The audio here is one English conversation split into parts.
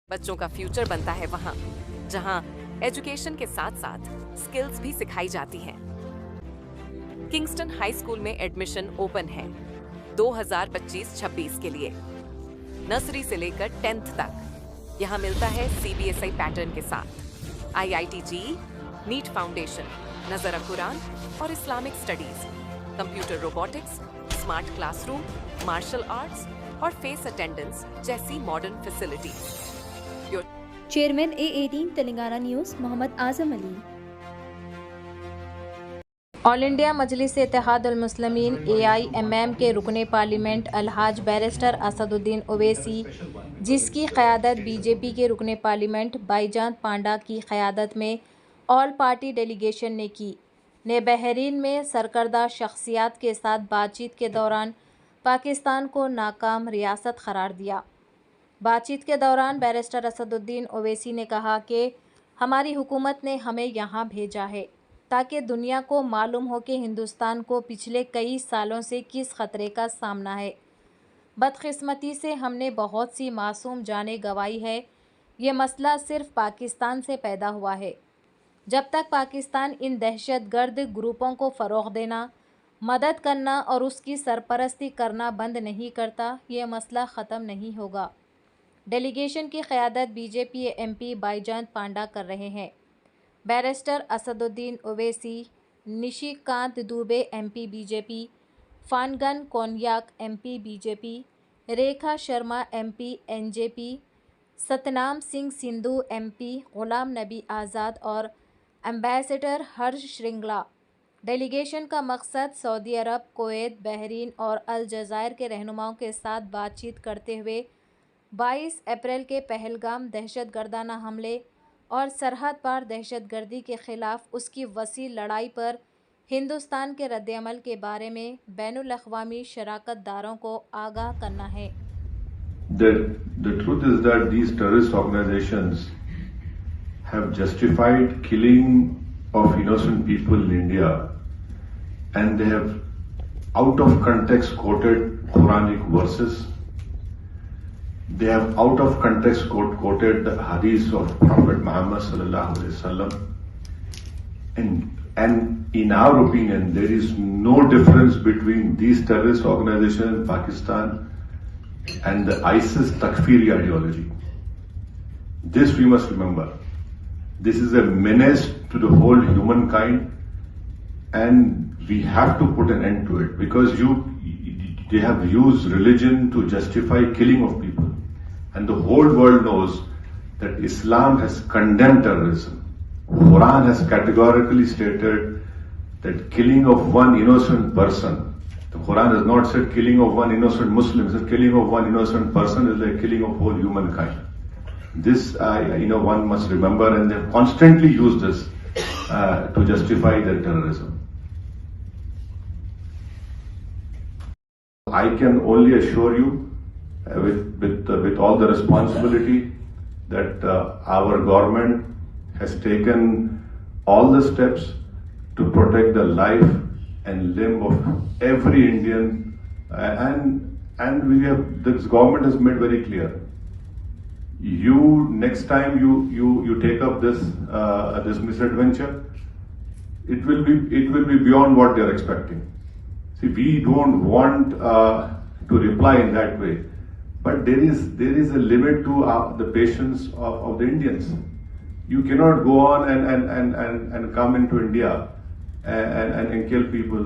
بچوں کا فیوچر بنتا ہے وہاں جہاں ایجوکیشن کے ساتھ ساتھ سکلز بھی سکھائی جاتی ہیں۔ کنگسٹن ہائی اسکول میں ایڈمیشن اوپن ہے 2025-26 کے لیے، نرسری سے لے کر 10th تک۔ یہاں ملتا ہے CBSI پیٹرن کے ساتھ IIT-JEE، نیٹ فاؤنڈیشن، نظر قرآن اور Islamic studies, computer robotics, smart class room, martial arts اور فیس اٹینڈنس جیسی modern facilities. Chairman A18 Telangana news Muhammad Azam Ali. All India Majlis Ittehad المسلمین AIMM کے رکن پارلیمنٹ الحاج بیرسٹر اسد الدین اویسی، جس کی قیادت BJP کے رکن پارلیمنٹ بھائی جان پانڈا کی قیادت میں آل پارٹی ڈیلیگیشن نے بحرین میں سرکردہ شخصیات کے ساتھ بات چیت کے دوران پاکستان کو ناکام ریاست قرار دیا۔ بات چیت کے دوران بیرسٹر اسد الدین اویسی نے کہا کہ ہماری حکومت نے ہمیں یہاں بھیجا ہے تاکہ دنیا کو معلوم ہو کہ ہندوستان کو پچھلے کئی سالوں سے کس خطرے کا سامنا ہے۔ بدقسمتی سے ہم نے بہت سی معصوم جانیں گنوائی ہے۔ یہ مسئلہ صرف پاکستان سے پیدا ہوا ہے۔ جب تک پاکستان ان دہشت گرد گروپوں کو فروغ دینا، مدد کرنا اور اس کی سرپرستی کرنا بند نہیں کرتا، یہ مسئلہ ختم نہیں ہوگا۔ ڈیلیگیشن کی قیادت BJP MP بھائی جان پانڈا کر رہے ہیں۔ بیرسٹر اسد الدین اویسی، نشی کانت Dubey MP BJP، فانگن Konyak MP BJP، Rekha Sharma MP NJP، Satnam Singh Sindhu MP، Ghulam نبی آزاد اور ایمبیسڈر ہرش شرنگلا۔ ڈیلیگیشن کا مقصد سعودی عرب، کویت، بحرین اور الجزائر کے رہنماؤں کے ساتھ بات چیت کرتے ہوئے 22 اپریل کے پہلگام دہشت گردانہ حملے اور سرحد پار دہشت گردی کے خلاف اس کی وسیع لڑائی پر ہندوستان کے رد عمل کے بارے میں بین الاقوامی شراکت داروں کو آگاہ کرنا ہے۔ The truth is that these terrorist organizations have justified killing of innocent people in India, and they have out of context quoted Quranic verses. They have out of context quoted the hadith of Prophet Muhammad sallallahu alaihi wasallam, and in our opinion, there is no difference between these terrorist organizations in Pakistan and the ISIS Takfiri ideology. This we must remember. This is a menace to the whole humankind, and we have to put an end to it because they have used religion to justify killing of people. And the whole world knows that Islam has condemned terrorism. Quran has categorically stated that killing of one innocent person, the Quran has not said killing of one innocent Muslim, it said killing of one innocent person is like killing of whole humankind. This, one must remember, and they have constantly used this to justify their terrorism. I can only assure you, with all the responsibility, that our government has taken all the steps to protect the life and limb of every Indian, and this government has made very clear. Next time you take up this misadventure, it will be beyond what they are expecting. See, we don't want to reply in that way, but there is a limit to the patience of the Indians. You cannot go on and come into India and kill people.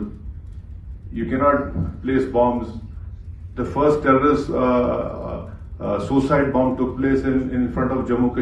You cannot place bombs. The first terrorist suicide bomb took place in front of Jammu Kashmir.